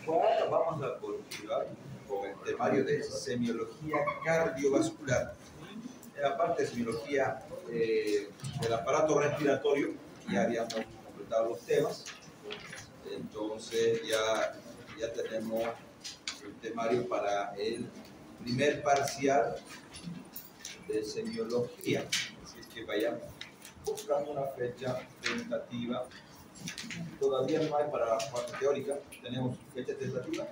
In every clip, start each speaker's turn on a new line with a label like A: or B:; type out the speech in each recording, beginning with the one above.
A: Bueno, vamos a continuar con el temario de semiología cardiovascular. En la parte de semiología del aparato respiratorio, ya habíamos completado los temas, entonces ya tenemos el temario para el primer parcial de semiología. Así que vayamos buscando una fecha tentativa. Todavía no hay para la parte teórica. ¿Tenemos fecha tentativa?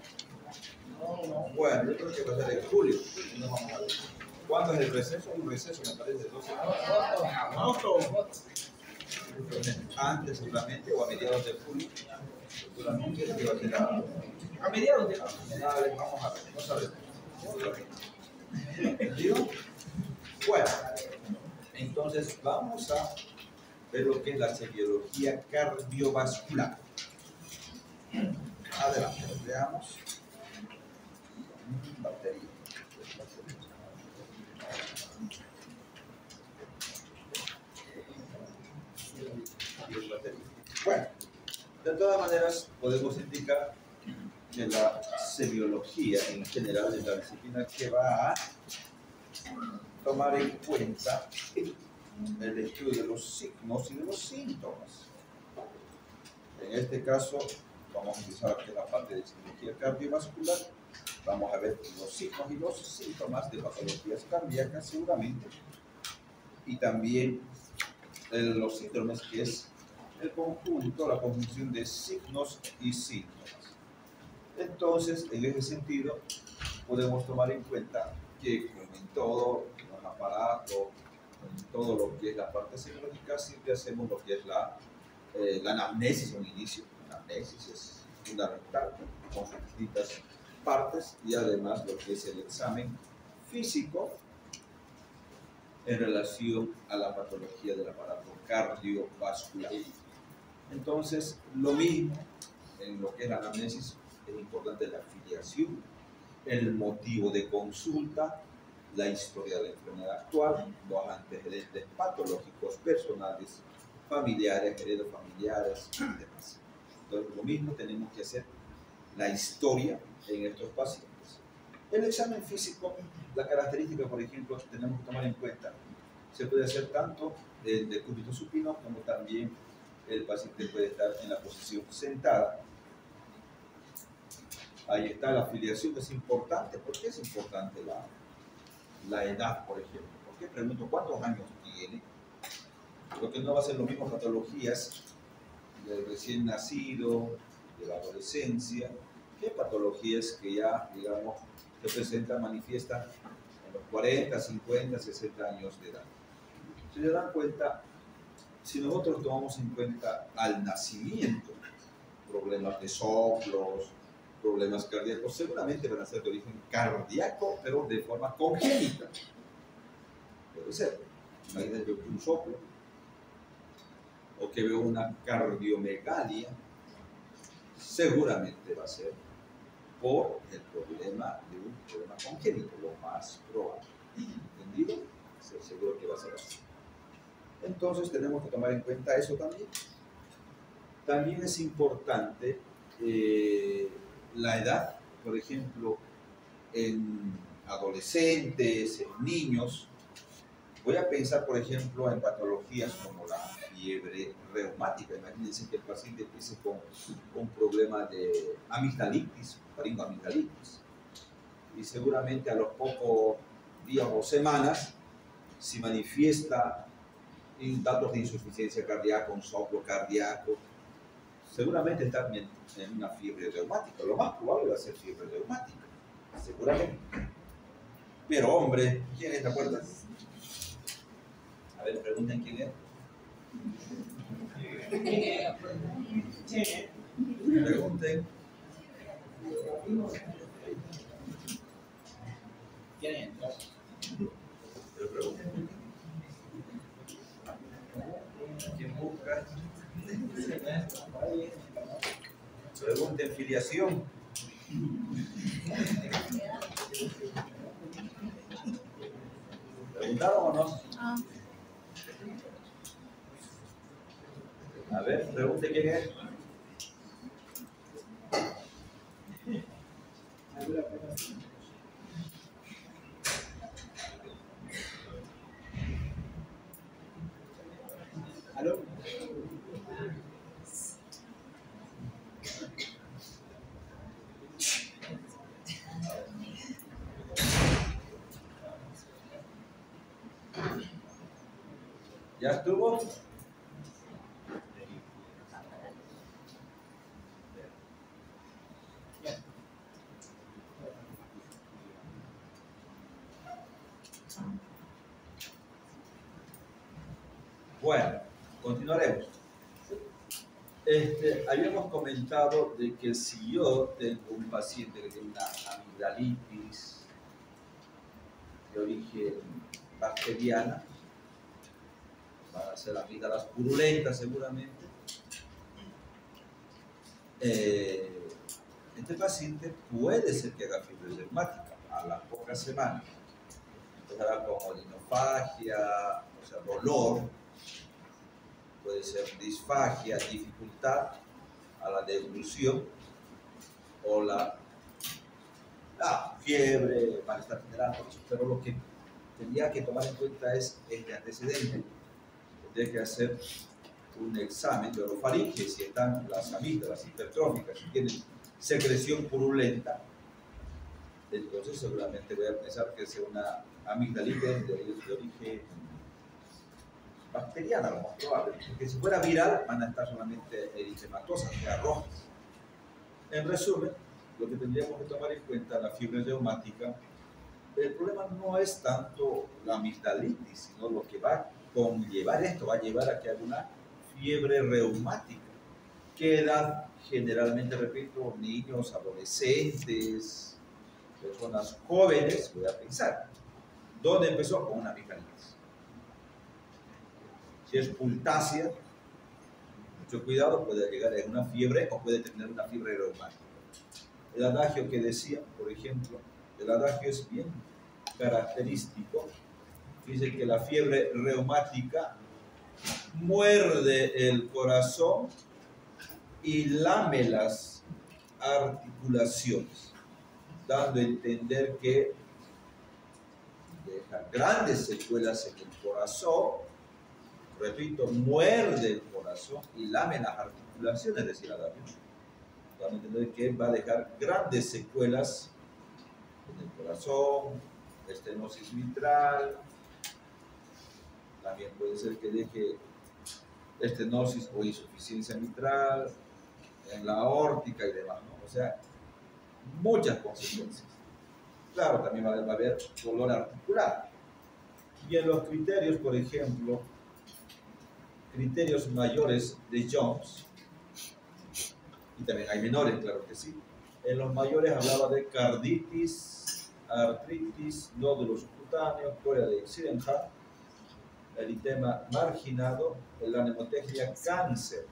A: No. Bueno, yo creo que va a ser en julio. No vamos a ver. ¿Cuándo es el receso? Un receso, me parece, 12 antes seguramente, o a mediados de julio. Seguramente que va a ser a mediados de julio. Vamos a ver, no sabemos. ¿Entendido? Bueno, entonces vamos a ver lo que es la semiología cardiovascular. Adelante, veamos. Batería. Bueno, de todas maneras podemos indicar que la semiología en general es la disciplina que va a tomar en cuenta el estudio de los signos y de los síntomas. En este caso, vamos a utilizar aquí la parte de semiología cardiovascular. Vamos a ver los signos y los síntomas de patologías cardíacas seguramente, y también los síndromes, que es el conjunto, la conjunción de signos y síntomas. Entonces, en ese sentido, podemos tomar en cuenta que, como en todo los aparatos, en todo lo que es la parte semiológica, siempre hacemos lo que es la anamnesis, un inicio. La anamnesis es fundamental, con sus distintas partes, y además lo que es el examen físico en relación a la patología del aparato cardiovascular. Entonces, lo mismo en lo que es la anamnesis, es importante la afiliación, el motivo de consulta, la historia de la enfermedad actual, los antecedentes patológicos personales, familiares, heredofamiliares y demás. Entonces, lo mismo tenemos que hacer la historia en estos pacientes. El examen físico, la característica, por ejemplo, tenemos que tomar en cuenta, se puede hacer tanto el decúbito supino como también el paciente puede estar en la posición sentada. Ahí está la afiliación, es importante. ¿Por qué es importante la edad, por ejemplo? ¿Por qué pregunto cuántos años tiene? Porque no va a ser lo mismo patologías del recién nacido, de la adolescencia, que patologías que ya, digamos, se presentan, manifiestan en los 40, 50, 60 años de edad. Si se dan cuenta, si nosotros tomamos en cuenta al nacimiento, problemas de soplos, problemas cardíacos, seguramente van a ser de origen cardíaco, pero de forma congénita. Puede ser. Imagínense un soplo, o que veo una cardiomegalia, seguramente va a ser por el problema de un problema congénito, lo más probable. ¿Entendido? Seguro que va a ser así. Entonces tenemos que tomar en cuenta eso también. También es importante la edad, por ejemplo, en adolescentes, en niños. Voy a pensar, por ejemplo, en patologías como la fiebre reumática. Imagínense que el paciente empiece con un problema de amigdalitis, faringoamigdalitis, y seguramente a los pocos días o semanas, si manifiesta datos de insuficiencia cardíaca, un soplo cardíaco, seguramente está en una fiebre reumática. Lo más probable va a ser fiebre reumática, seguramente. Pero, hombre, ¿quién es? ¿Te acuerdas? A ver, pregunten quién es. Pregunten. ¿Quién es? Pero pregunten. ¿Quién busca? Pregunten filiación. ¿Preguntaron o no? A ver, pregunte quién es. ¿Ya estuvo? Bueno, continuaremos. Habíamos comentado de que si yo tengo un paciente que tiene una amigdalitis de origen bacteriana, van a ser amígdalas purulentas seguramente, este paciente puede ser que haga fiebre reumática a las pocas semanas. Empezará con odinofagia, o sea, dolor, puede ser disfagia, dificultad a la deglución, o la fiebre, malestar general, pero lo que tendría que tomar en cuenta es este antecedente. Tendría que hacer un examen de orofaringe, si están las amígdalas hipertróficas, si tienen secreción purulenta, entonces seguramente voy a pensar que sea una amigdalitis de origen bacteriana, lo más probable, porque si fuera viral van a estar solamente eritematosas, o sea, rojas. En resumen, lo que tendríamos que tomar en cuenta la fiebre reumática, el problema no es tanto la amigdalitis, sino lo que va a conllevar esto, va a llevar a que haya una fiebre reumática. ¿Qué edad? Generalmente, repito, niños, adolescentes, personas jóvenes, voy a pensar. ¿Dónde empezó? Con una amigdalitis. Si es pultácea, mucho cuidado, puede llegar a una fiebre o puede tener una fiebre reumática. El adagio que decía, por ejemplo, el adagio es bien característico. Dice que la fiebre reumática muerde el corazón y lame las articulaciones, dando a entender que deja grandes secuelas en el corazón. Repito, muerde el corazón y lame las articulaciones, decía el adagio, dando a entender que va a dejar grandes secuelas en el corazón, estenosis mitral, también puede ser que deje estenosis o insuficiencia mitral, en la aórtica y demás, ¿no? O sea, muchas consecuencias. Claro, también va a haber dolor articular. Y en los criterios, por ejemplo, criterios mayores de Jones, y también hay menores, claro que sí. En los mayores hablaba de carditis, artritis, nódulo subcutáneo, corea de Sydenham, eritema marginado, la nemotecnia cáncer.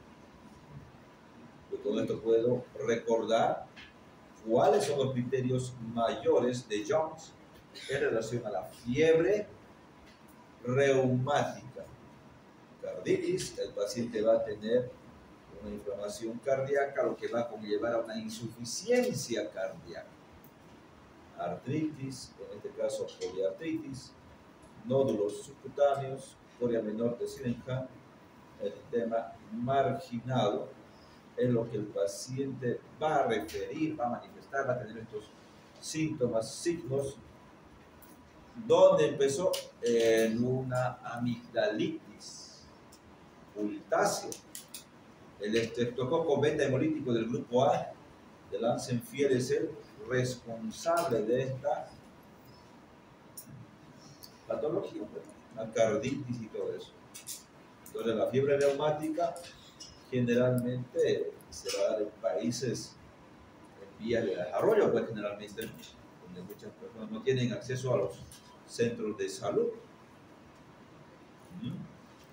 A: Yo con esto puedo recordar cuáles son los criterios mayores de Jones en relación a la fiebre reumática. Carditis, el paciente va a tener una inflamación cardíaca, lo que va a conllevar a una insuficiencia cardíaca. Artritis, en este caso poliartritis, nódulos subcutáneos, corea menor de Sydenham, eritema marginado, es lo que el paciente va a referir, va a manifestar, va a tener estos síntomas, signos. ¿Dónde empezó? En una amigdalitis pultácea. El estreptococo beta hemolítico del grupo A de Lansenfield es el responsable de esta patología, la carditis y todo eso. Entonces la fiebre reumática generalmente se va a dar en países en vías de desarrollo, pues generalmente donde muchas personas no tienen acceso a los centros de salud.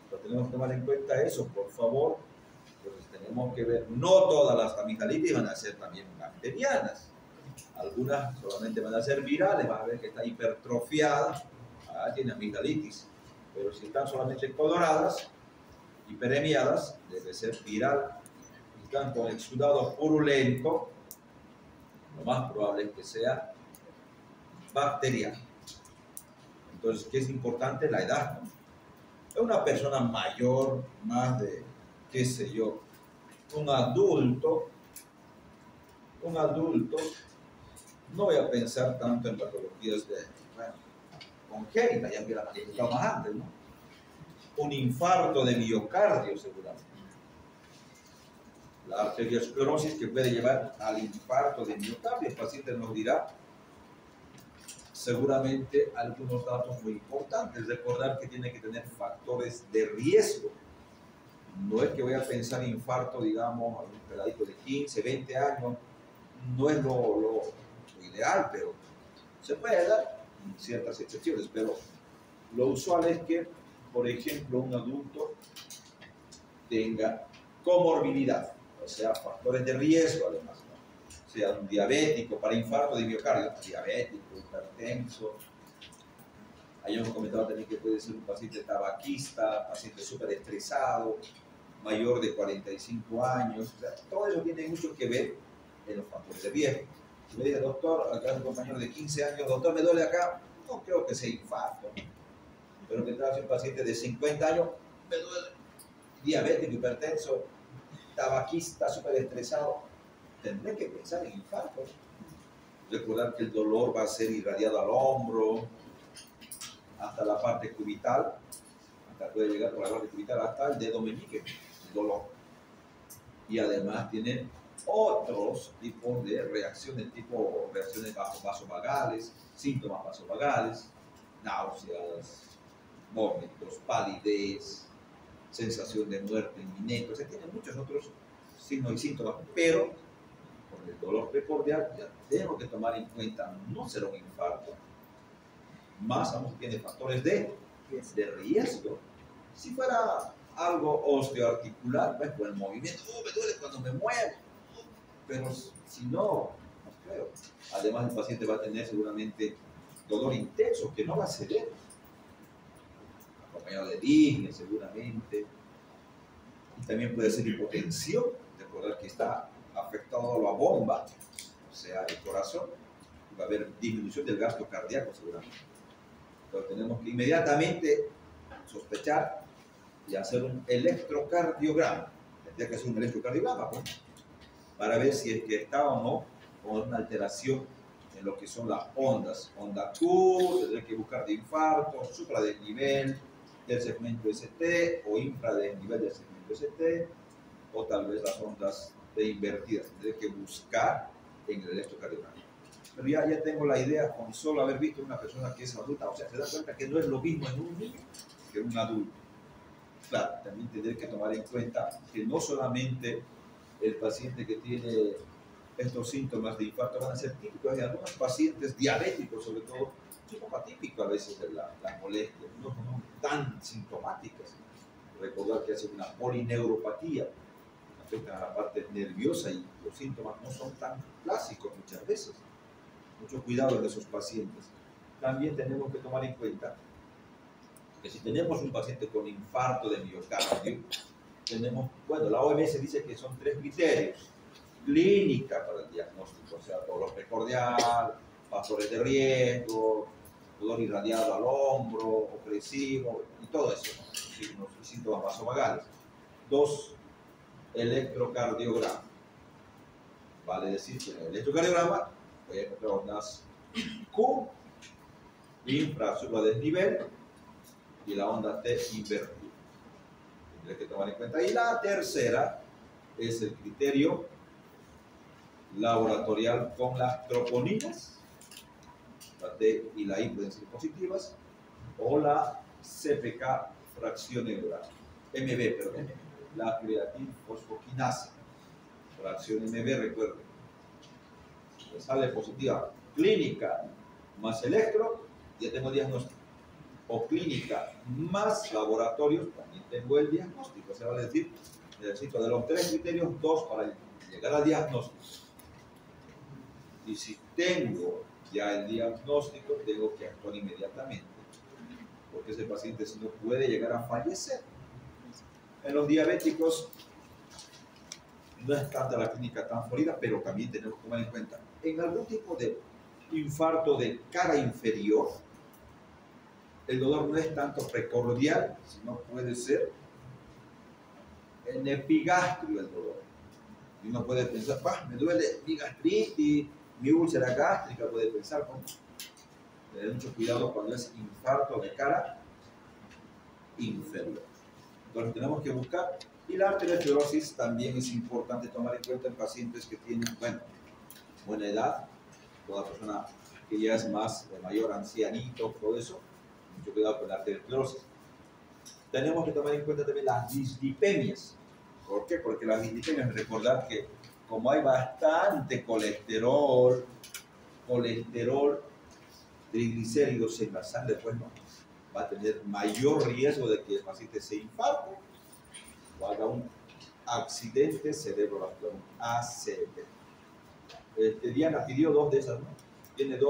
A: Pero tenemos que tomar en cuenta eso, por favor. Entonces tenemos que ver, no todas las amigdalitis van a ser también bacterianas. Algunas solamente van a ser virales, van a ver que está hipertrofiada, tiene amigdalitis. Pero si están solamente coloradas, hiperemiadas, debe ser viral. Si están con exudado purulento, lo más probable es que sea bacteriano. Entonces, ¿qué es importante? La edad, ¿no? Es una persona mayor, más de, qué sé yo, un adulto, no voy a pensar tanto en patologías de, bueno, congénitas, ya que la manifestado más antes, ¿no? un infarto de miocardio seguramente. La arteriosclerosis que puede llevar al infarto de miocardio. El paciente nos dirá seguramente algunos datos muy importantes. Recordar que tiene que tener factores de riesgo. No es que voy a pensar en infarto, digamos, a un peladito de 15, 20 años. No es lo ideal, pero se puede dar ciertas excepciones. Pero lo usual es que, por ejemplo, un adulto tenga comorbilidad, o sea, factores de riesgo además, ¿no? Sea un diabético para infarto de miocardio, diabético, hipertenso. Ahí hemos comentado también que puede ser un paciente tabaquista, paciente súper estresado, mayor de 45 años. O sea, todo eso tiene mucho que ver en los factores de riesgo. Si me dice, doctor, acá es un compañero de 15 años, doctor, me duele acá, no creo que sea infarto. Pero que tal si un paciente de 50 años, me duele, diabético, hipertenso, tabaquista, súper estresado, tendré que pensar en infarto. Recordar que el dolor va a ser irradiado al hombro, hasta la parte cubital, hasta puede llegar por la parte cubital hasta el dedo meñique, el dolor. Y además tiene otros tipos de reacciones, tipo reacciones vasovagales, síntomas vasovagales, náuseas, vómitos, palidez, sensación de muerte inminente. O sea, tiene muchos otros signos y síntomas, pero por el dolor precordial ya tenemos que tomar en cuenta, no será un infarto, más aún tiene factores de riesgo. Si fuera algo osteoarticular, pues por el movimiento, me duele cuando me muevo, pero si no, no creo. Además, el paciente va a tener seguramente dolor intenso que no va a ceder, acompañado de disney seguramente, y también puede ser hipotensión. Recordar que está afectado la bomba, o sea, el corazón, va a haber disminución del gasto cardíaco seguramente. Entonces tenemos que inmediatamente sospechar y hacer un electrocardiograma. Tendría que hacer un electrocardiograma, pues, para ver si es que está o no con una alteración en lo que son las ondas. Onda Q, tendré que buscar de infarto, supradesnivel del segmento ST o infradesnivel del segmento ST, o tal vez las ondas de invertidas. Tendré que buscar en el electrocardiograma. Pero ya tengo la idea con solo haber visto una persona que es adulta. O sea, se da cuenta que no es lo mismo en un niño que en un adulto. Claro, también tendré que tomar en cuenta que no solamente el paciente que tiene estos síntomas de infarto van a ser típicos. Hay algunos pacientes diabéticos, sobre todo, es un poco atípico a veces de las molestias, no son tan sintomáticas. Recordar que hace una polineuropatía, afecta a la parte nerviosa y los síntomas no son tan clásicos muchas veces. Mucho cuidado de esos pacientes. También tenemos que tomar en cuenta que si tenemos un paciente con infarto de miocardio, tenemos, bueno, la OMS dice que son 3 criterios. Clínica para el diagnóstico, o sea, dolor precordial, factores de riesgo, dolor irradiado al hombro, opresivo, y todo eso, ¿no? Signos y síntomas vasovagales. 2, electrocardiograma. Vale decir que en el electrocardiograma voy a encontrar ondas Q, infra supradesnivel, y la onda T invertida. Tendré que tomar en cuenta. Y la tercera es el criterio laboratorial con las troponinas. La T y la I pueden ser positivas, o la CPK fracción neural, MB, perdón, la creatinfosfoquinasa, fracción MB, recuerden. Si sale positiva clínica más electro, ya tengo diagnóstico. O clínica más laboratorios, también tengo el diagnóstico. Se va a decir, necesito de los 3 criterios 2 para llegar al diagnóstico. Y si tengo ya el diagnóstico, tengo que actuar inmediatamente, porque ese paciente si no puede llegar a fallecer. En los diabéticos no es tanta la clínica tan florida, pero también tenemos que tomar en cuenta, en algún tipo de infarto de cara inferior, el dolor no es tanto precordial, sino puede ser en epigastrio el dolor. Y uno puede pensar, me duele mi gastritis, mi úlcera gástrica, puede pensar, tener mucho cuidado cuando es infarto de cara inferior. Entonces tenemos que buscar. Y la arteriosclerosis también es importante tomar en cuenta en pacientes que tienen, bueno, buena edad, toda persona que ya es más mayor, ancianito, todo eso, mucho cuidado con la arteriosclerosis. Tenemos que tomar en cuenta también las dislipemias. ¿Por qué? Porque las dislipemias, recordar que como hay bastante colesterol, triglicéridos en la sangre, pues no, va a tener mayor riesgo de que el paciente se infarte o haga un accidente cerebrovascular, un ACV. Diana pidió 2 de esas, ¿no? Tiene acá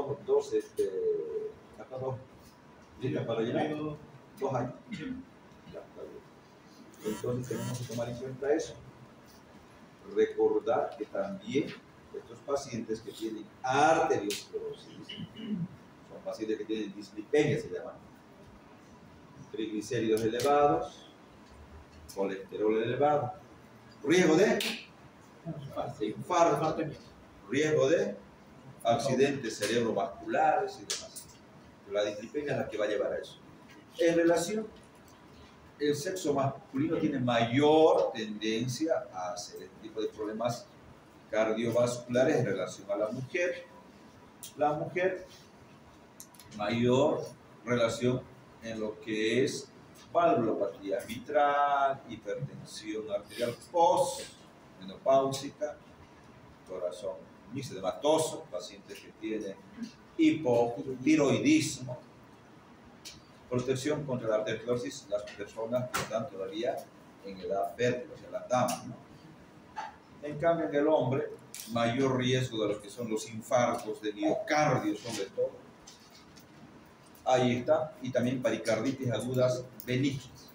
A: 2 listas para llenar. 2 hay. Ya, está bien. Entonces tenemos que tomar en cuenta eso. Recordar que también estos pacientes que tienen arteriosclerosis son pacientes que tienen dislipemia, se llaman, triglicéridos elevados, colesterol elevado, riesgo de infarto, riesgo de accidentes cerebrovasculares y demás. La dislipemia es la que va a llevar a eso. En relación, el sexo masculino tiene mayor tendencia a hacer este tipo de problemas cardiovasculares en relación a la mujer. La mujer, mayor relación en lo que es valvulopatía mitral, hipertensión arterial postmenopáusica, corazón mixedematoso, pacientes que tienen hipotiroidismo, protección contra la arteriosclerosis, las personas que están todavía en edad fértil, o sea, las damas, ¿no? En cambio, en el hombre, mayor riesgo de lo que son los infartos de miocardio, sobre todo. Ahí está. Y también pericarditis agudas benignas.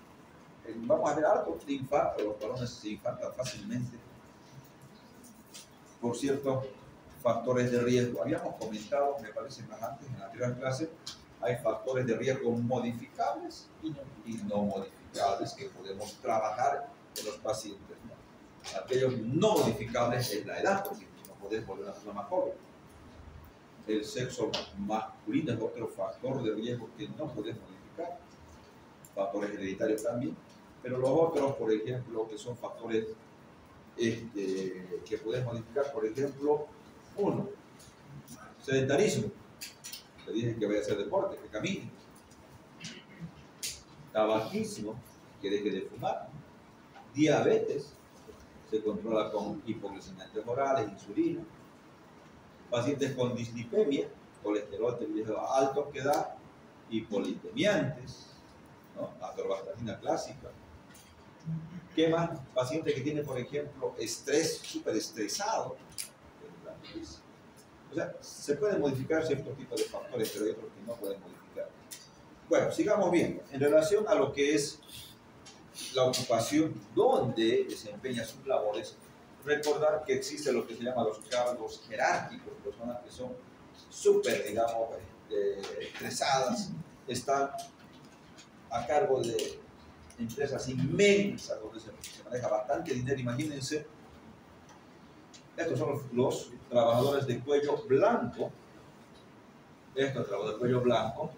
A: Vamos a ver algo de infarto. Los varones se infartan fácilmente. Por cierto, factores de riesgo. Habíamos comentado, me parece más antes, en la anterior clase, hay factores de riesgo modificables y no modificables que podemos trabajar en los pacientes, ¿no? Aquellos no modificables es la edad, porque no podemos volver a una persona más joven. El sexo masculino es otro factor de riesgo que no podemos modificar. Factores hereditarios también. Pero los otros, por ejemplo, que son factores que podemos modificar, por ejemplo, uno, sedentarismo. Le dije que vaya a hacer deporte, que camine. Tabaquismo, que deje de fumar. Diabetes, se controla con hipoglucemiantes orales, insulina. Pacientes con dislipemia, colesterol triglicéridos altos que da, hipolipemiantes, ¿no? Atorvastatina clásica. ¿Qué más? Pacientes que tienen, por ejemplo, estrés, súper estresado. O sea, se pueden modificar ciertos tipos de factores, pero hay otros que no pueden modificar. Bueno, sigamos viendo. En relación a lo que es la ocupación donde desempeña sus labores, recordar que existe lo que se llama los cargos jerárquicos, personas que son súper, digamos, estresadas, están a cargo de empresas inmensas donde se maneja bastante dinero. Imagínense, estos son los trabajadores de cuello blanco, estos trabajadores de cuello blanco,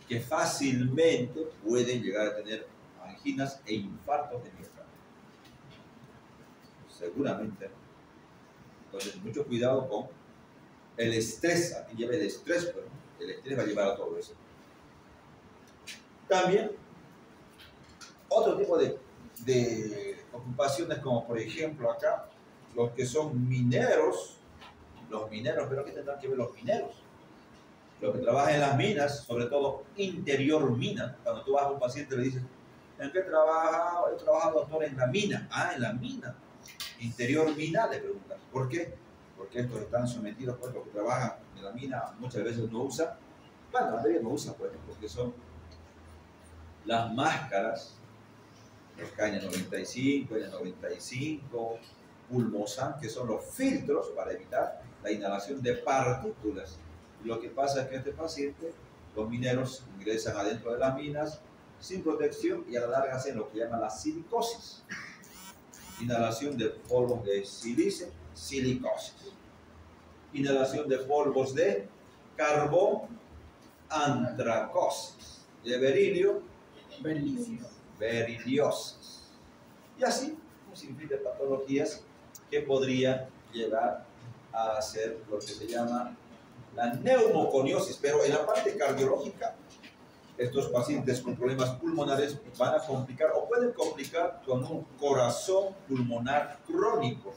A: que fácilmente pueden llegar a tener anginas e infartos de miocardio. Seguramente. Entonces, mucho cuidado con el estrés. Aquí lleva el estrés, pero el estrés va a llevar a todo eso. También, otro tipo de ocupaciones, como por ejemplo acá, los que son mineros, pero ¿qué tendrán que ver los mineros? Los que trabajan en las minas, sobre todo interior mina. Cuando tú vas a un paciente le dices, ¿en qué trabaja? He trabajado, doctor, en la mina. Ah, en la mina. Interior mina, le preguntas. ¿Por qué? Porque estos están sometidos, pues los que trabajan en la mina muchas veces no usan, bueno, la mayoría no usa, pues, porque son las máscaras, los KN95, N95, Pulmosan, que son los filtros para evitar la inhalación de partículas. Lo que pasa es que este paciente, los mineros ingresan adentro de las minas sin protección y a la larga hacen lo que llaman la silicosis. Inhalación de polvos de silicio, silicosis. Inhalación de polvos de carbón, antracosis. de berilio,
B: Beriliosis.
A: beriliosis. Y así, un sinfín de patologías que podrían llevar a hacer lo que se llama la neumoconiosis. Pero en la parte cardiológica, estos pacientes con problemas pulmonares van a complicar o pueden complicar con un corazón pulmonar crónico,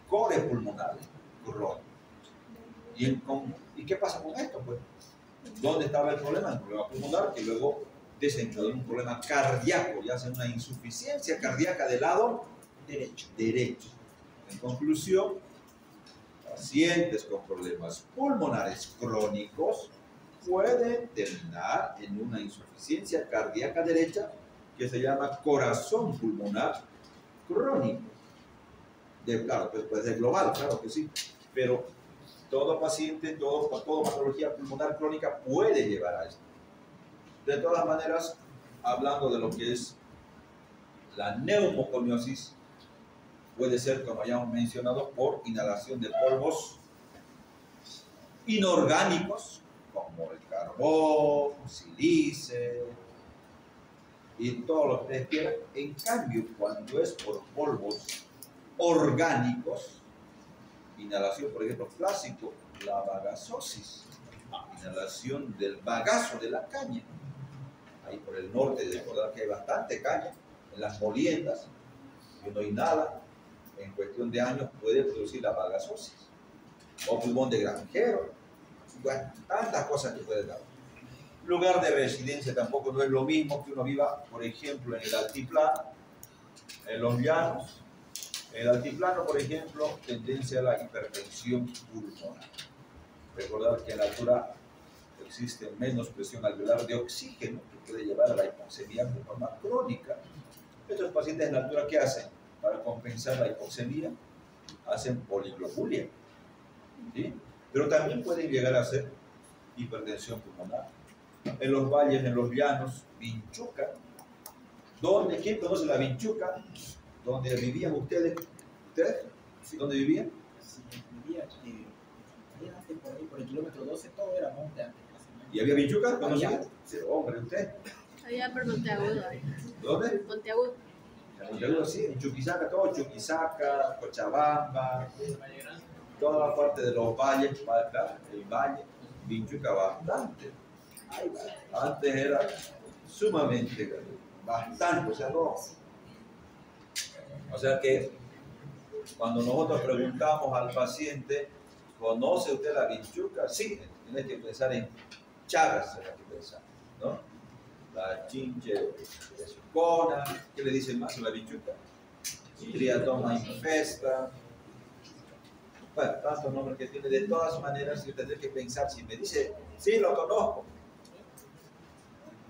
A: core pulmonar crónico. ¿Y qué pasa con esto? Pues, ¿dónde estaba el problema? El problema pulmonar que luego desencadenó un problema cardíaco, ya sea una insuficiencia cardíaca del lado derecho. En conclusión, pacientes con problemas pulmonares crónicos pueden terminar en una insuficiencia cardíaca derecha que se llama corazón pulmonar crónico. Claro, pues puede ser global, claro que sí, pero todo paciente, toda patología pulmonar crónica puede llevar a esto. De todas maneras, hablando de lo que es la neumoconiosis, puede ser, como ya hemos mencionado, por inhalación de polvos inorgánicos, como el carbón, silice y todo lo que ustedes quieran. En cambio, cuando es por polvos orgánicos, inhalación, por ejemplo, clásico, la bagazosis, inhalación del bagazo de la caña. Ahí por el norte, recordar que hay bastante caña, en las moliendas, y uno inhala, en cuestión de años puede producir la bagazosis, o pulmón de granjero, bueno, tantas cosas que puede dar. Lugar de residencia tampoco no es lo mismo que uno viva, por ejemplo, en el altiplano, en los llanos. En el altiplano, por ejemplo, tendencia a la hipertensión pulmonar. Recordar que en la altura existe menos presión alveolar de oxígeno que puede llevar a la hipoxemia de forma crónica. Estos pacientes en la altura, ¿qué hacen? Para compensar la hipoxemia, hacen poliglobulia, ¿sí? Pero también pueden llegar a hacer hipertensión pulmonar. En los valles, en los llanos, vinchuca. ¿Dónde? ¿Quién conoce la vinchuca? ¿Dónde vivían ustedes? ¿Ustedes? ¿Dónde vivían?
B: Sí, vivía antes por ahí, por el kilómetro 12, todo era monte antes.
A: ¿Y había vinchuca? ¿Conocían? Sí, hombre, ¿usted?
C: Allá por Monteagudo.
A: ¿Dónde?
C: Monteagudo.
A: En Monteagudo, sí, en Chuquisaca, todo Chuquisaca, Cochabamba, toda la parte de los valles, claro, el valle, vinchuca bastante. Antes era sumamente grande, bastante, o sea que cuando nosotros preguntamos al paciente, ¿conoce usted la vinchuca? Sí, tiene que pensar en Chagas, tiene que pensar, ¿no? La chinche de Sucona, ¿qué le dicen más a la vinchuca? Triatoma infesta. Bueno, tantos nombres que tiene. De todas maneras, yo tendré que pensar, si me dice, sí, lo conozco,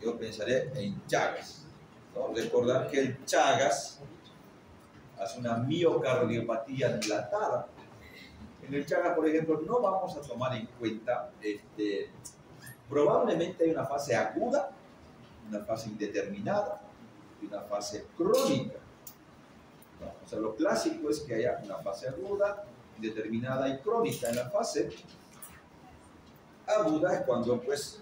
A: yo pensaré en Chagas, ¿no? Recordar que el Chagas hace una miocardiopatía dilatada. En el Chagas, por ejemplo, no vamos a tomar en cuenta, probablemente hay una fase aguda, una fase indeterminada y una fase crónica. ¿No? O sea, lo clásico es que haya una fase aguda, indeterminada y crónica. En la fase aguda es cuando pues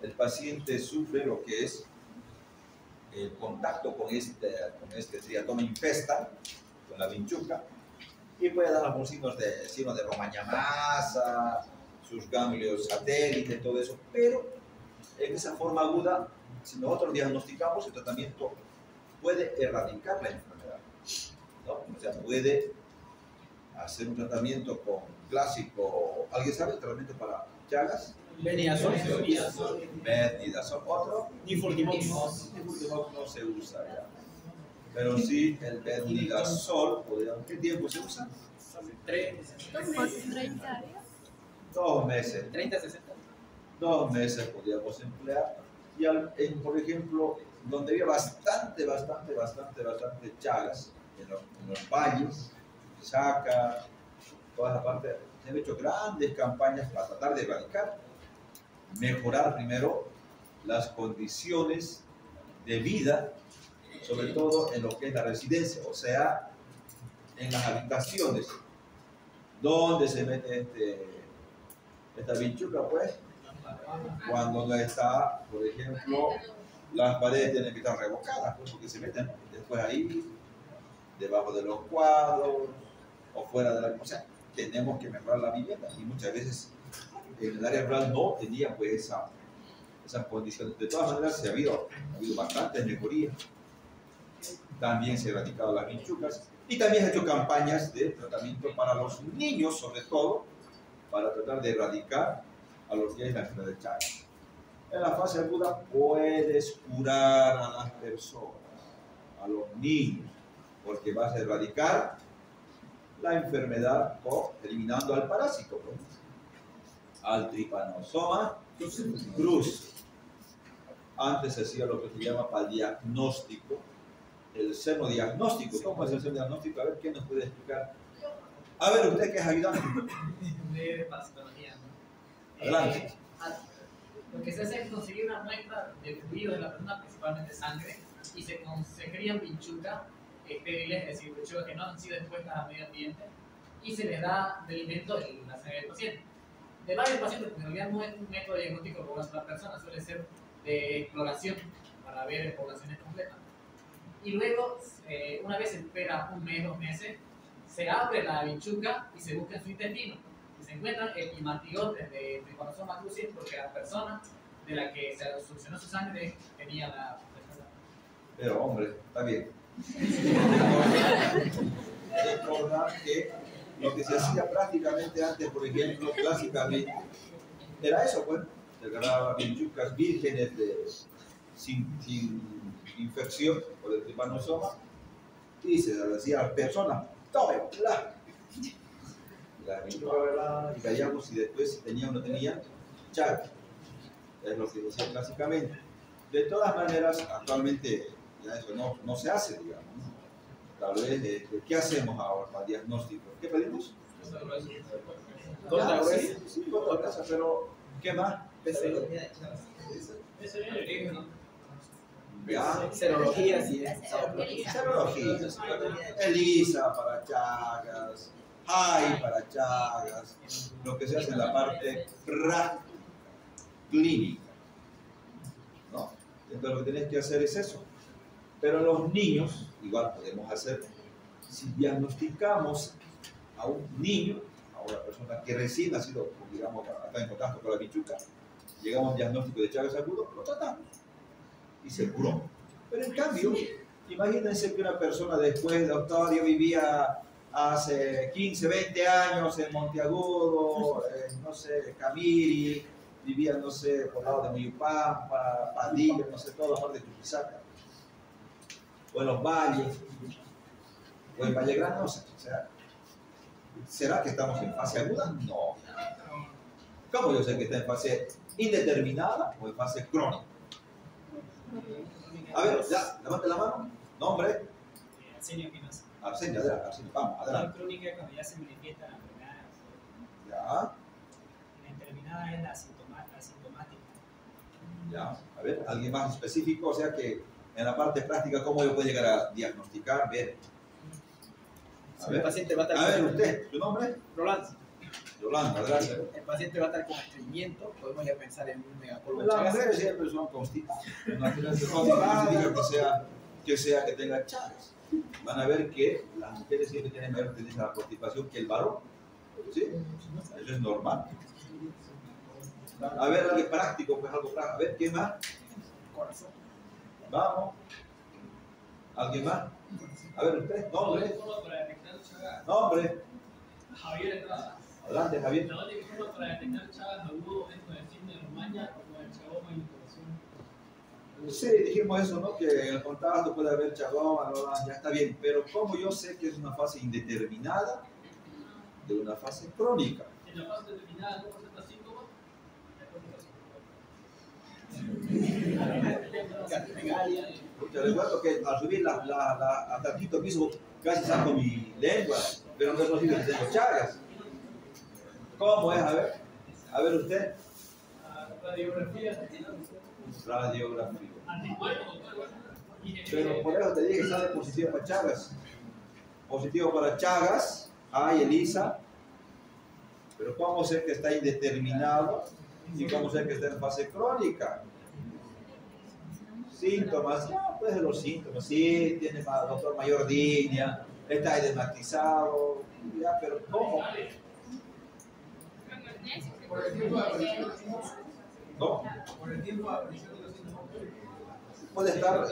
A: el paciente sufre lo que es el contacto con este triatoma infesta, con la vinchuca, y puede dar algunos signos de Romaña masa, sus ganglios satélites, todo eso, pero en esa forma aguda, si nosotros diagnosticamos, el tratamiento puede erradicar la enfermedad, ¿no? O sea, puede hacer un tratamiento con clásico. ¿Alguien sabe el tratamiento para Chagas?
B: Venidazol.
A: Venidazol. ¿Otro?
B: Nifurtimox.
A: Nifurtimox no se usa ya. Pero sí, el venidazol, ¿qué tiempo se usa?
C: 30 días.
A: 2 meses.
B: 30, 60.
A: 2 meses podríamos emplear. Y por ejemplo, donde había bastante Chagas, en los valles, Saca, toda esa parte, se han hecho grandes campañas para tratar de erradicar, mejorar primero las condiciones de vida, sobre todo en lo que es la residencia, o sea, en las habitaciones, donde se mete esta vinchuca, pues, Cuando no está, por ejemplo, las paredes tienen que estar revocadas, pues, porque se meten después ahí, debajo de los cuadros, o fuera de la... O sea, tenemos que mejorar la vivienda, y muchas veces en el área rural no tenía pues esas condiciones. De todas maneras, ha habido bastantes mejorías. También se han erradicado las vinchucas, y también se han hecho campañas de tratamiento para los niños, sobre todo, para tratar de erradicar a lo que es la enfermedad de Chagas. En la fase aguda puedes curar a las personas, a los niños, porque vas a erradicar la enfermedad o eliminando al parásito, pues, al Trypanosoma cruzi. Antes se hacía lo que se llama para el diagnóstico, el seno diagnóstico. ¿Cómo es el seno diagnóstico? A ver, ¿quién nos puede explicar? A ver, usted que es ayudante.
D: De parasitología, ¿no?
A: Adelante.
D: Lo que se hace es conseguir una muestra de fluido de la persona, principalmente sangre, y se crían vinchucas estériles, es decir, vinchucas que no han sido expuestas al medio ambiente, y se les da de alimento en la sangre del paciente. De varios pacientes, porque en realidad no es un método diagnóstico por una sola persona, suele ser de exploración para ver poblaciones completas. Y luego, una vez se espera un mes, 2 meses, se abre la vinchuca y se busca en su intestino. Y se encuentran hematigotes de Trypanosoma cruzi porque la persona de la que se succionó su sangre tenía la enfermedad.
A: Pero hombre, está bien. Recordar que lo que se hacía prácticamente antes, por ejemplo, clásicamente, era eso, pues, se agarraban vinchucas vírgenes sin infección por el Trypanosoma y se las hacía a las personas, tome, la vinchuca, y veíamos si después si tenía o no tenía Chagas. Es lo que decía clásicamente. De todas maneras, actualmente ya eso no se hace, digamos. Tal vez, ¿qué hacemos ahora para diagnóstico? ¿Qué pedimos?
B: Gota
A: Sí, sí, gota gruesa, pero ¿qué más? Ya.
B: Serologías y
A: Serologías. ELISA para Chagas, HAI para Chagas, lo que se hace en la parte práctica, clínica, ¿no? Entonces lo que tenés que hacer es eso. Pero en los niños, igual podemos hacer, si diagnosticamos a un niño, a una persona que recién ha sido, digamos, está en contacto con la vinchuca, llegamos a un diagnóstico de Chagas agudo, lo tratamos y se curó. Pero en cambio, imagínense que una persona después de doctorio vivía hace 15, 20 años en Monteagudo, no sé, Camiri, vivía, no sé, por el lado de Muyupampa, Padilla, no sé, toda la parte de Chuquisaca, o en los valles, o en Valle Grande, no sé, o sea, ¿será que estamos en fase aguda? No. ¿Cómo yo sé que está en fase indeterminada o en fase crónica? A ver, ya, levante la mano. Nombre.
E: Arsenio Espinosa.
A: Arsenio, adelante, Arsenio, vamos, adelante.
E: La crónica es cuando ya se manifiesta la enfermedad.
A: Ya,
E: La indeterminada es la asintomática.
A: ya. A ver, alguien más específico, o sea que en la parte práctica, ¿cómo yo puedo llegar a diagnosticar? Ver. A
B: el paciente va a estar
A: a ver, usted, ¿su nombre?
B: Rolando.
A: Yolanda, gracias.
B: El paciente va a estar con estreñimiento, podemos ya pensar en un megapolvo.
A: Las mujeres siempre son constipadas. No significa que tenga Chagas. Van a ver que las mujeres siempre tienen mayor tendencia a la constipación que el varón. ¿Sí? Eso es normal. A ver, algo práctico, pues algo práctico. A ver, ¿qué más?
B: Corazón.
A: Vamos. ¿Alguien más? A ver, usted, nombre.
D: Para detectar Chagas.
A: Nombre.
D: Javier Estrada.
A: Adelante, Javier.
D: La única forma para detectar Chagas agudo es con el signo de Romaña o con el chagoma y la corazón.
A: Sí, dijimos eso, ¿no? Que en el contacto puede haber chagoma, ¿no? Ya está bien. Pero ¿cómo yo sé que es una fase indeterminada de una fase crónica?
D: En la fase determinada no presenta síntomas.
A: Te recuerdo que al subir hasta el quinto piso casi saco mi lengua, pero no es posible que tengo Chagas. ¿Cómo es? A ver usted.
D: Radiografía.
A: Radiografía.
D: Anticuerpos.
A: Pero por eso te dije que sale positivo para Chagas. Positivo para Chagas, hay ELISA. Pero ¿cómo sé que está indeterminado? ¿Y cómo sé que está en fase crónica? Síntomas, ya, pues de los síntomas, sí, tiene doctor mayor línea, está edemactizado, ya, pero ¿cómo?
F: Por el tiempo de aparición.
A: ¿No?
F: Por el tiempo de aparición de los síntomas.
A: Puede estar,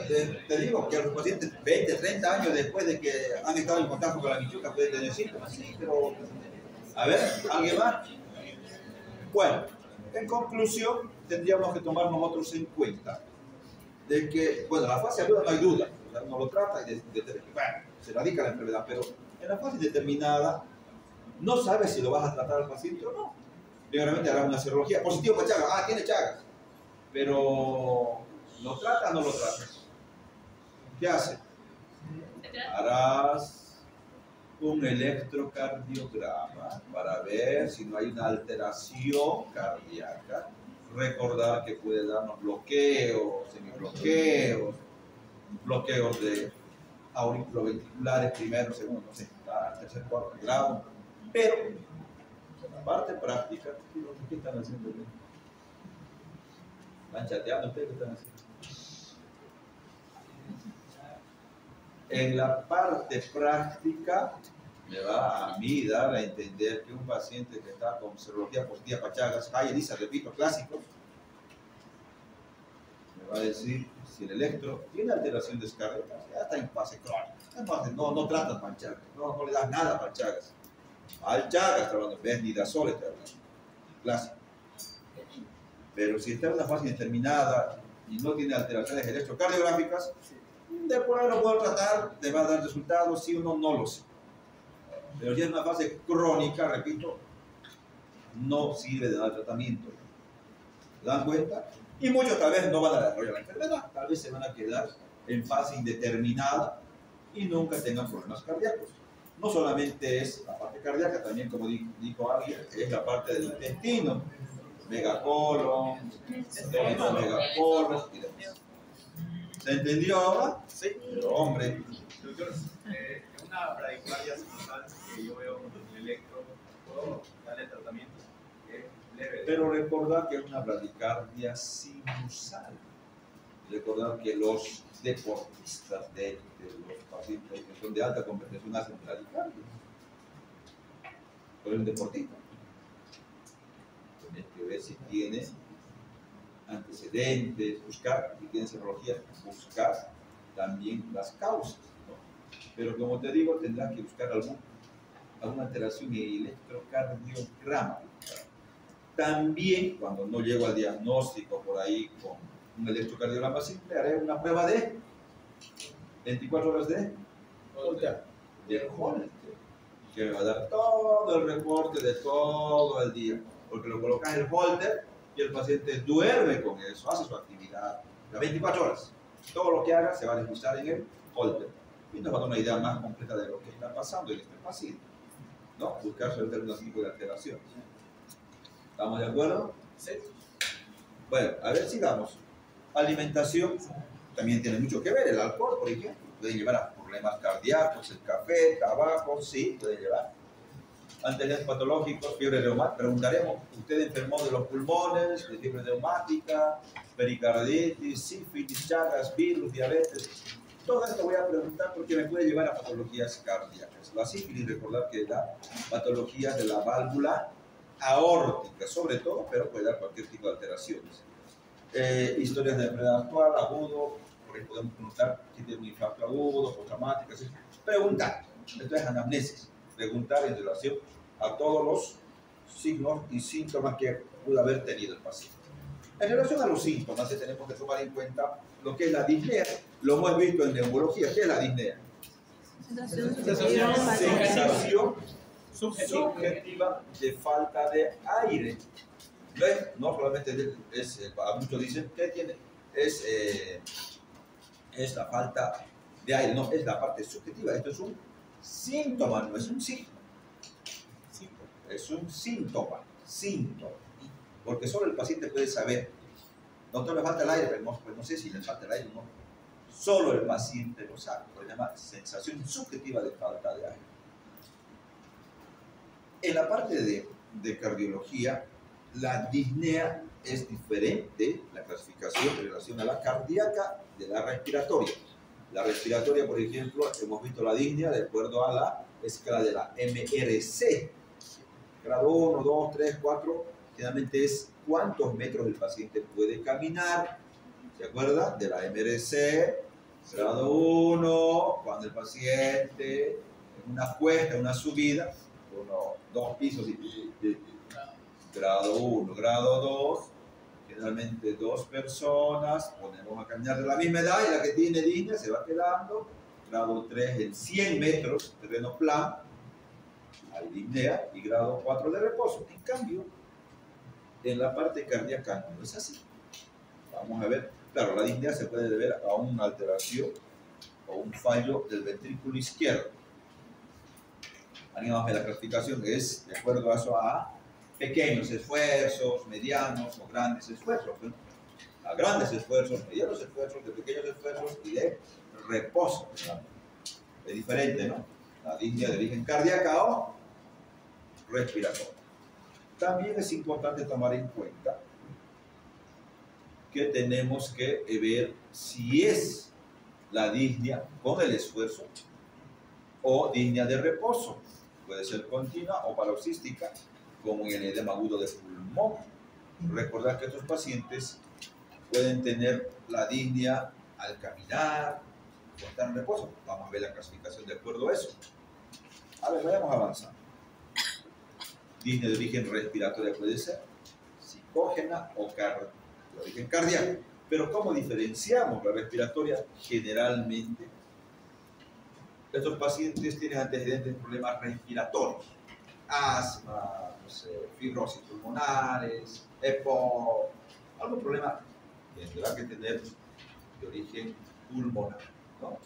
A: te digo, que los pacientes 20, 30 años después de que han estado en contacto con la bichuca pueden tener síntomas, sí, pero a ver, ¿alguien más? Bueno, en conclusión, tendríamos que tomar nosotros en cuenta de que, bueno, la fase aguda no hay duda, o sea, uno lo trata y bueno, se radica la enfermedad, pero en la fase determinada no sabes si lo vas a tratar al paciente o no. Primeramente hará una serología, positivo para Chagas, tiene Chagas, pero ¿lo tratas o no lo tratas? ¿Qué hace? Harás un electrocardiograma para ver si no hay una alteración cardíaca. Recordar que puede darnos bloqueos, semibloqueos, bloqueos de auriculoventriculares, primero, segundo, no sé, tercer, cuarto grado. Pero, en la parte práctica, ¿qué están haciendo? ¿Están chateando ustedes? ¿Qué están haciendo? En la parte práctica, me va a mí dar a entender que un paciente que está con serología positiva para Chagas, Elisa, repito, clásico, me va a decir si el electro tiene alteración descárdica, ya está en fase crónica. No tratas para Chagas, no le das nada para Chagas. Al Chagas está hablando, Bendidazol está hablando, clásico. Pero si está en una fase indeterminada y no tiene alteraciones electrocardiográficas, después lo puedo tratar, le va a dar resultados, sí o no, no lo sé. Pero si es una fase crónica, repito, no sirve de dar tratamiento. ¿Se dan cuenta? Y muchos tal vez no van a desarrollar la enfermedad, tal vez se van a quedar en fase indeterminada y nunca tengan problemas cardíacos. No solamente es la parte cardíaca, también como dijo alguien, es la parte del intestino, megacolon, megacolon y demás. ¿Se entendió ahora? Sí, pero hombre.
G: Doctor, una bradicardia sinusal que yo veo con el electro, ¿puedo darle tratamiento? Es leve.
A: Pero recordar que es una bradicardia sinusal. Recordar que los deportistas de los pacientes que son de alta competencia hacen bradicardia. Pero es un deportista. Tienes que ver si tiene antecedentes, buscar, si tiene serología, buscar también las causas, ¿no? Pero como te digo, tendrás que buscar alguna alteración en el electrocardiograma. También, cuando no llego al diagnóstico por ahí con un electrocardiograma simple, haré una prueba de 24 horas de Holter, que me va a dar todo el reporte de todo el día, porque lo colocas en el Holter y el paciente duerme con eso, hace su actividad las 24 horas. Todo lo que haga se va a registrar en el Holter y nos va a dar una idea más completa de lo que está pasando en este paciente, ¿no? Buscar sobre algún tipo de alteración. ¿Estamos de acuerdo?
B: Sí.
A: Bueno, a ver, sigamos. Alimentación también tiene mucho que ver. El alcohol, por ejemplo, puede llevar a problemas cardíacos, el café, el tabaco, sí, puede llevar. Antecedentes patológicos, fiebre reumática. Preguntaremos, ¿usted enfermó de los pulmones, de fiebre reumática, pericarditis, sífilis, Chagas, virus, diabetes? Todo esto voy a preguntar porque me puede llevar a patologías cardíacas. La sífilis, recordar que da patologías de la válvula aórtica, sobre todo, pero puede dar cualquier tipo de alteraciones. Historias de enfermedad actual, agudo, por ahí podemos preguntar si tiene un infarto agudo, postraumático, así. Preguntar, esto es anamnesis, preguntar en relación a todos los signos y síntomas que pudo haber tenido el paciente. En relación a los síntomas, tenemos que tomar en cuenta lo que es la disnea. Lo hemos visto en neumología. ¿Qué es la disnea? Sensación subjetiva de falta de aire. No solamente muchos dicen que tiene, es la falta de aire, no, es la parte subjetiva. Esto es un síntoma, no es un síntoma. Es un síntoma, porque solo el paciente puede saber. Doctor, le falta el aire, pero no sé si le falta el aire o no. Solo el paciente lo sabe, lo llama sensación subjetiva de falta de aire. En la parte de cardiología, la disnea es diferente, la clasificación en relación a la cardíaca de la respiratoria. La respiratoria, por ejemplo, hemos visto la disnea de acuerdo a la escala de la MRC. Grado 1, 2, 3, 4, generalmente es cuántos metros el paciente puede caminar. ¿Se acuerda? De la MRC, grado 1, cuando el paciente en una cuesta, una subida, 2 pisos, grado 1, grado 2, generalmente 2 personas, ponemos a caminar de la misma edad y la que tiene disnea se va quedando. Grado 3 en 100 metros, terreno plano, hay disnea, y grado 4 de reposo. En cambio, en la parte cardíaca no es así. Vamos a ver, claro, la disnea se puede deber a una alteración o un fallo del ventrículo izquierdo. Vamos a ver la clasificación que es de acuerdo a eso a pequeños esfuerzos, medianos o grandes esfuerzos, ¿no? A grandes esfuerzos, medianos esfuerzos, de pequeños esfuerzos y de reposo, ¿no? Es diferente, ¿no? La disnea de origen cardíaca o respiratoria. También es importante tomar en cuenta que tenemos que ver si es la disnea con el esfuerzo o disnea de reposo. Puede ser continua o paroxística, como en el edema agudo de pulmón. Recordar que estos pacientes pueden tener la disnea al caminar o estar en reposo. Vamos a ver la clasificación de acuerdo a eso. A ver, vayamos avanzando. Disnea de origen respiratorio puede ser psicógena o de origen cardíaco. Pero ¿cómo diferenciamos la respiratoria? Generalmente, estos pacientes tienen antecedentes de problemas respiratorios, asma, no sé, fibrosis pulmonares, EPO, algún problema tendrá que tener de origen pulmonar, ¿no?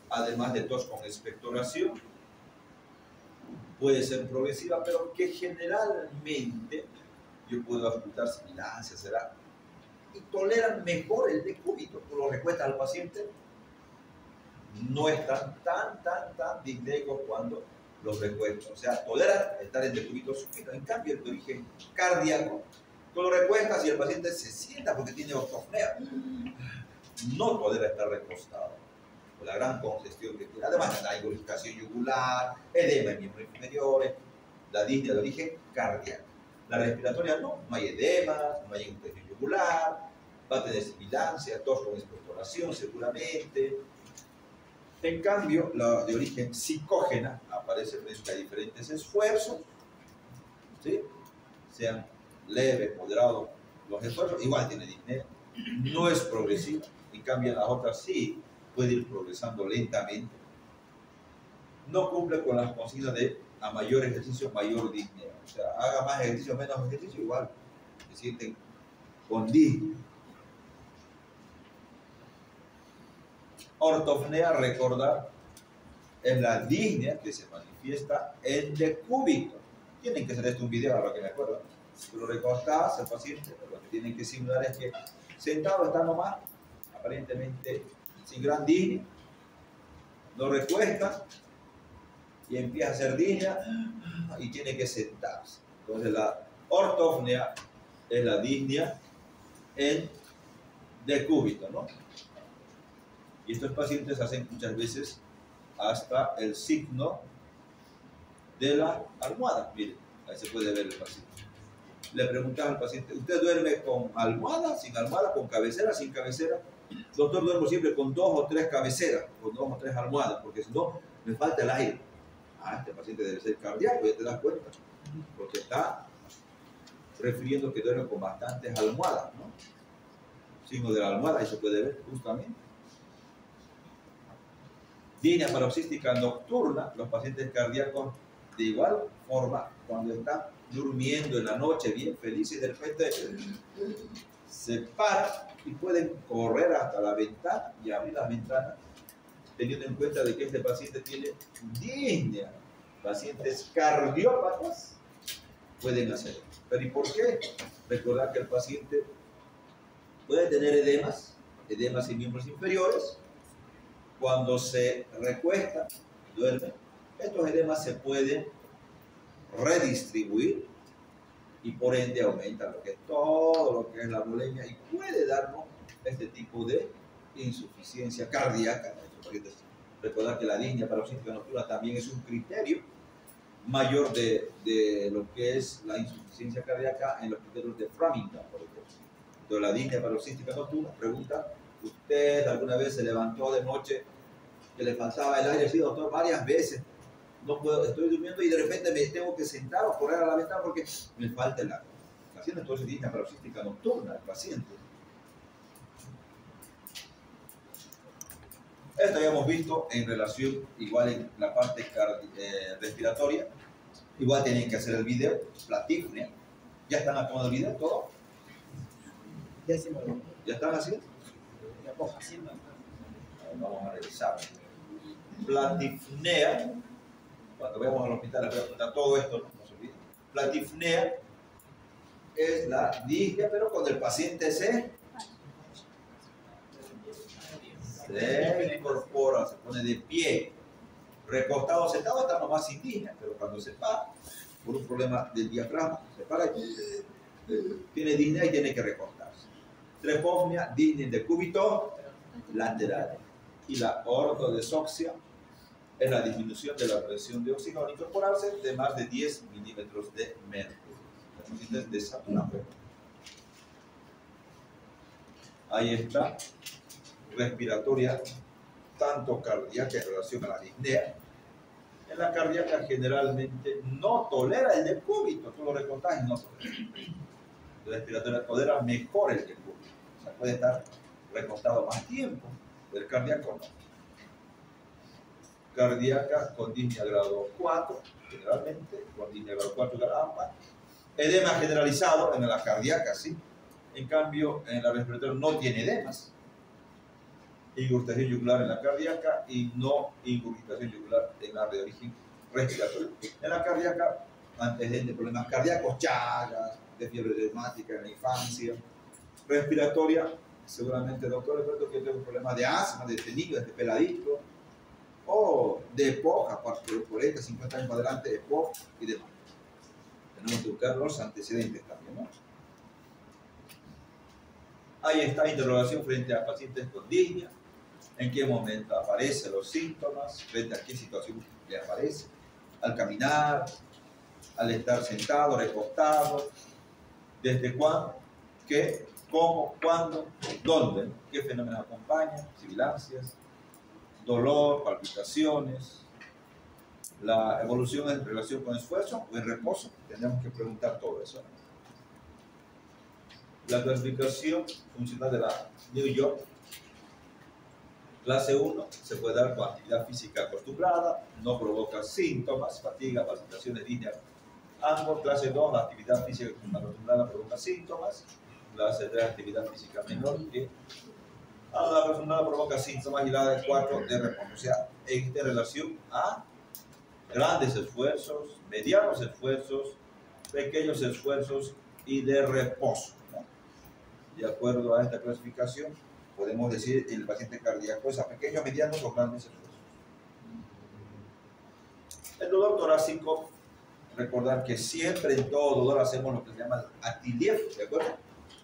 A: Además de tos con expectoración, puede ser progresiva, pero que generalmente yo puedo ocultar sibilancia, será, y toleran mejor el decúbito. Tú lo recuestas al paciente, no están tan disneicos cuando los recuestas. O sea, toleran estar en decúbito súbito. En cambio, el de origen cardíaco, tú lo recuestas y el paciente se sienta porque tiene ortopnea. No tolera estar recostado por la gran congestión que tiene. Además, la irrigación yugular, edema en miembros inferiores, la disnea de origen cardíaco. La respiratoria no hay edema, no hay irrigación yugular, va a tener sibilancia, tos con expectoración seguramente. En cambio, la de origen psicógena aparece frente a diferentes esfuerzos, ¿sí? Sean leves, moderados, los esfuerzos, igual tiene disnea, no es progresiva. En cambio, las otras sí puede ir progresando lentamente. No cumple con las consignas de a mayor ejercicio, mayor disnea. O sea, haga más ejercicio, menos ejercicio, igual se sienten con disnea. Ortopnea, recordar, es la disnea que se manifiesta en decúbito. Tienen que hacer esto un video, a lo que me acuerdo. Si lo recostás al paciente, lo que tienen que simular es que sentado está nomás, aparentemente sin gran disnea, lo recuesta y empieza a hacer disnea y tiene que sentarse. Entonces la ortopnea es la disnea en decúbito, ¿no? Y estos pacientes hacen muchas veces hasta el signo de la almohada. Miren, ahí se puede ver el paciente. Le preguntaba al paciente, ¿usted duerme con almohada, sin almohada, con cabecera, sin cabecera? Doctor, duermo siempre con 2 o 3 cabeceras, con 2 o 3 almohadas, porque si no, me falta el aire. Ah, este paciente debe ser cardíaco, ya te das cuenta, porque está refiriendo que duerme con bastantes almohadas, ¿no? Signo de la almohada, ahí se puede ver justamente. Disnea paroxística nocturna, los pacientes cardíacos de igual forma, cuando están durmiendo en la noche bien felices, de repente se paran y pueden correr hasta la ventana y abrir las ventanas, teniendo en cuenta de que este paciente tiene disnea. Pacientes cardiópatas pueden hacerlo. ¿Pero y por qué? Recordar que el paciente puede tener edemas en miembros inferiores. Cuando se recuesta, duerme, estos edemas se pueden redistribuir y por ende aumenta lo que es todo lo que es la bulimia y puede darnos este tipo de insuficiencia cardíaca. Recordar que la disnea paroxística nocturna también es un criterio mayor de lo que es la insuficiencia cardíaca en los criterios de Framingham, por ejemplo. Entonces, la disnea paroxística nocturna, pregunta, ¿usted alguna vez se levantó de noche que le faltaba el aire? Sí, doctor, varias veces. No puedo, estoy durmiendo y de repente me tengo que sentar o correr a la ventana porque me falta el aire. Haciendo entonces disnea paroxística nocturna el paciente. Esto habíamos visto en relación, igual en la parte respiratoria. Igual tienen que hacer el video, la tipnea. ¿Ya están tomando el video todo?
B: Ya hicimos
A: ¿Ya están haciendo?
B: la coja haciendo.
A: Vamos a revisar. Platifnea, cuando vayamos al hospital les voy a contar todo esto, no se olviden. Platifnea es la disnea, pero cuando el paciente se incorpora, se pone de pie, recostado o sentado, está nomás sin disnea, pero cuando se para, por un problema del diafragma, se para y tiene disnea y tiene que recostarse. Trepofnia, disnea de cúbito lateral. Y la ortodesoxia es la disminución de la presión de oxígeno al incorporarse de más de 10 milímetros de mercurio. Entonces, desaturado. Ahí está. Respiratoria, tanto cardíaca en relación a la disnea. En la cardíaca generalmente no tolera el decúbito, tú lo recostás y no tolera. La respiratoria tolera mejor el decúbito, o sea, puede estar recostado más tiempo. El cardíaco no. Cardíaca con disnea grado 4, generalmente, con disnea grado 4 grado AMPA. Edema generalizado en la cardíaca, sí. En cambio, en la respiratoria no tiene edemas. Ingurgitación yugular en la cardíaca y no ingurgitación yugular en la de origen respiratorio. En la cardíaca, antecedentes de problemas cardíacos, chagas, de fiebre reumática en la infancia. Respiratoria, seguramente, doctor, recuerdo que tengo problemas de asma, de niño, de peladito, o de EPOC, por 40, 50 años para adelante, EPOC y demás. Tenemos que buscar los antecedentes también, ¿no? Ahí está interrogación frente a pacientes con disnea. ¿En qué momento aparecen los síntomas? ¿Frente a qué situación le aparece? Al caminar, al estar sentado, recostado. ¿Desde cuándo? ¿Qué? ¿Cómo? ¿Cuándo? ¿Dónde? ¿Qué fenómenos acompañan? Sibilancias, dolor, palpitaciones. La evolución en relación con esfuerzo o en reposo. Tendremos que preguntar todo eso. La clasificación funcional de la New York. Clase 1 se puede dar con actividad física acostumbrada, no provoca síntomas, fatiga, palpitaciones, disnea. Ambos. Clase 2, la actividad física acostumbrada provoca síntomas. Clase 3, actividad física menor que a la acostumbrada provoca síntomas. Y la de 4, de reposo. O sea, en relación a grandes esfuerzos, medianos esfuerzos, pequeños esfuerzos y de reposo. De acuerdo a esta clasificación, podemos decir el paciente cardíaco es a pequeños, medianos o grandes esfuerzos. El dolor torácico, recordar que siempre en todo dolor hacemos lo que se llama Atiliev, ¿de acuerdo?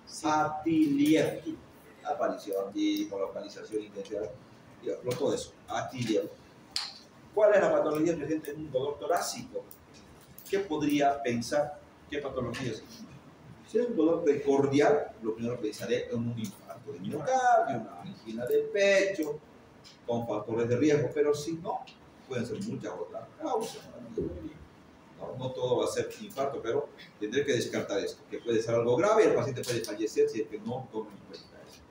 A: Sí. Atiliev. Aparición, localización, intensidad, todo eso. Atiliev. ¿Cuál es la patología presente en un dolor torácico? ¿Qué podría pensar? ¿Qué patología es? Si es un dolor precordial, lo primero que pensaré es un infarto de miocardio, una angina de pecho, con factores de riesgo, pero si no, pueden ser muchas otras causas. No todo va a ser infarto, pero tendré que descartar esto, que puede ser algo grave y el paciente puede fallecer si es que no toma en cuenta eso.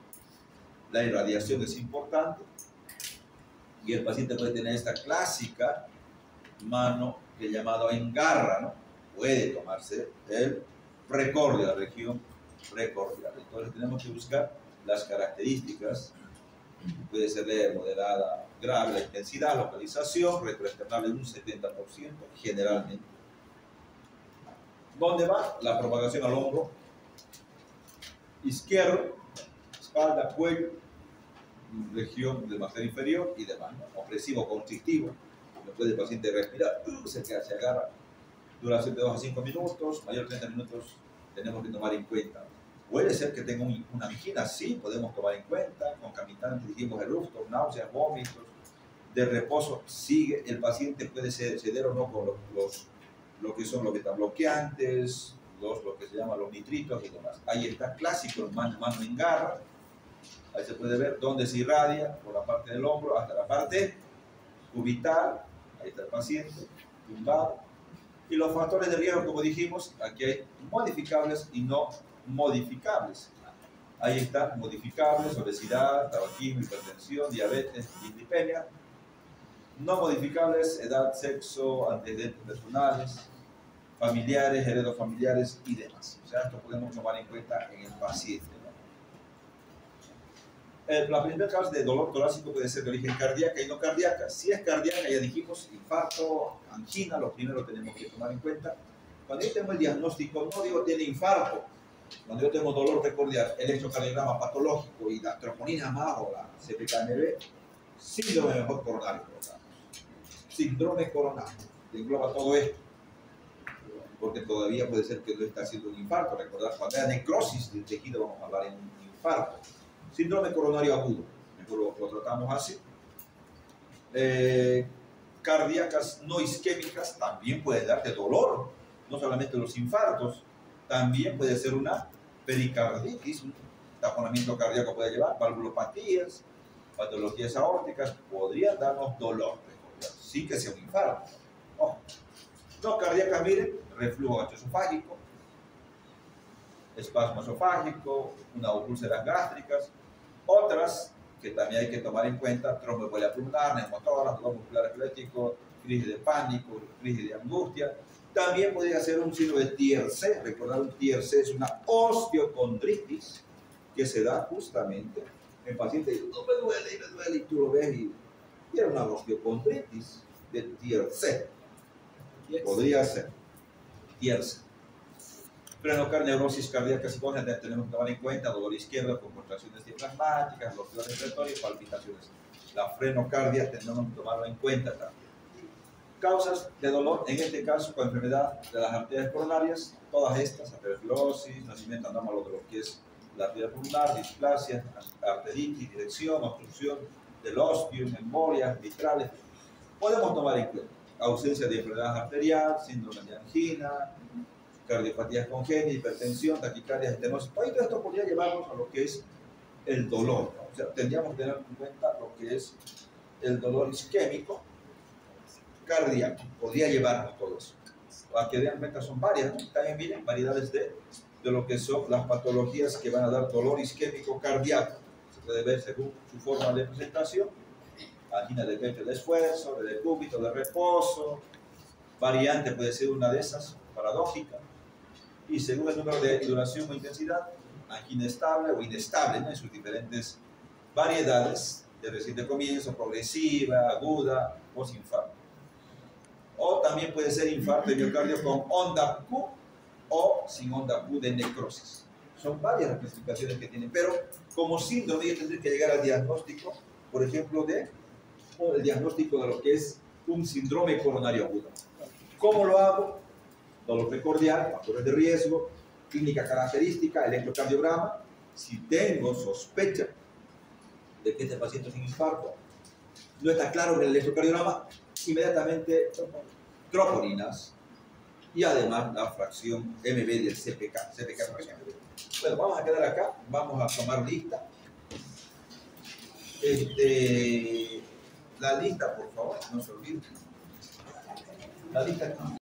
A: La irradiación es importante y el paciente puede tener esta clásica mano que llamado engarra, ¿no? Puede tomarse el precordial, la región precordial. Entonces tenemos que buscar las características. Puede ser leve, moderada, grave, la intensidad, localización, retroexternable en un 70% generalmente. ¿Dónde va? La propagación al hombro izquierdo, espalda, cuello, región del maxilar inferior y demás, ¿no? Opresivo, constrictivo. No puede el paciente respirar, se agarra duración de 2 a 5 minutos, mayor de 30 minutos tenemos que tomar en cuenta. Puede ser que tenga una angina, sí, podemos tomar en cuenta, concomitantes, dijimos eructos, náuseas, vómitos, de reposo, sigue, el paciente puede ceder o no con lo que son los betabloqueantes, lo que se llaman los nitritos y demás. Ahí está clásico, mano en garra, ahí se puede ver dónde se irradia, por la parte del hombro hasta la parte cubital, ahí está el paciente, tumbado. Y los factores de riesgo, como dijimos, aquí hay modificables y no modificables. Ahí están modificables: obesidad, tabaquismo, hipertensión, diabetes, dislipemia. No modificables: edad, sexo, antecedentes personales, familiares, heredofamiliares y demás. O sea, esto podemos tomar en cuenta en el paciente, ¿no? La primera causa de dolor torácico puede ser de origen cardíaca y no cardíaca. Si es cardíaca, ya dijimos, infarto, angina, lo primero tenemos que tomar en cuenta. Cuando yo tengo el diagnóstico, no digo tiene infarto. Cuando yo tengo dolor, recordar electrocardiograma patológico y la troponina más o la CPKNB, síndrome mejor coronario, por lo tanto. Síndrome coronario, que engloba todo esto, porque todavía puede ser que no está haciendo un infarto. Recordar, cuando haya necrosis del tejido, vamos a hablar en un infarto. Síndrome coronario agudo, mejor lo tratamos así. Cardíacas no isquémicas también pueden darte dolor, no solamente los infartos, también puede ser una pericarditis, un taponamiento cardíaco puede llevar, valvulopatías, patologías aórticas, podrían darnos dolor, sí que sea un infarto. Ojo. No cardíacas, miren, reflujo gastroesofágico, espasmo esofágico, úlceras gástricas. Otras que también hay que tomar en cuenta: tromboembolia pulmonar, neumotórax, dolor muscular esquelético, crisis de pánico, crisis de angustia. También podría ser un síndrome de TIR-C. Recordar, un TIR-C es una osteocondritis que se da justamente en pacientes que no me duele, y tú lo ves y era una osteocondritis de TIR-C. Podría ser TIR-C. Neurosis cardíaca psicógena tenemos que tomar en cuenta: dolor izquierdo con contracciones diafragmáticas, bloqueo respiratorio, palpitaciones. La frenocardia tenemos que tomarlo en cuenta también. Causas de dolor, en este caso con enfermedad de las arterias coronarias, todas estas: aterosclerosis, nacimiento anómalo de lo que es la arteria pulmonar, displasia, arteritis, dirección, obstrucción del ostium, embolias, vitrales. Podemos tomar en cuenta ausencia de enfermedad arterial, síndrome de angina, cardiopatías congénitas, hipertensión, taquicardia, estenosis. Todo esto podría llevarnos a lo que es el dolor, ¿no? O sea, tendríamos que tener en cuenta lo que es el dolor isquémico cardíaco. Podría llevarnos todo eso. Para que den cuenta, son varias, ¿no? También miren variedades de lo que son las patologías que van a dar dolor isquémico cardíaco. Se puede ver según su forma de presentación: angina de pecho de esfuerzo, de decúbito, de reposo. Variante puede ser una de esas, paradójica. Y según el número de duración o intensidad, angina estable o inestable, ¿no? En sus diferentes variedades, de reciente comienzo, progresiva, aguda, posinfarto. O también puede ser infarto de miocardio con onda Q o sin onda Q de necrosis. Son varias las clasificaciones que tienen, pero como síndrome yo tendría que llegar al diagnóstico, por ejemplo, el diagnóstico de lo que es un síndrome coronario agudo. ¿Cómo lo hago? Dolor precordial, factores de riesgo, clínica característica, electrocardiograma. Si tengo sospecha de que este paciente es un infarto, no está claro en el electrocardiograma, inmediatamente troponinas y además la fracción MB del CPK por ejemplo. Bueno, vamos a quedar acá, vamos a tomar lista. La lista, por favor, no se olviden. La lista.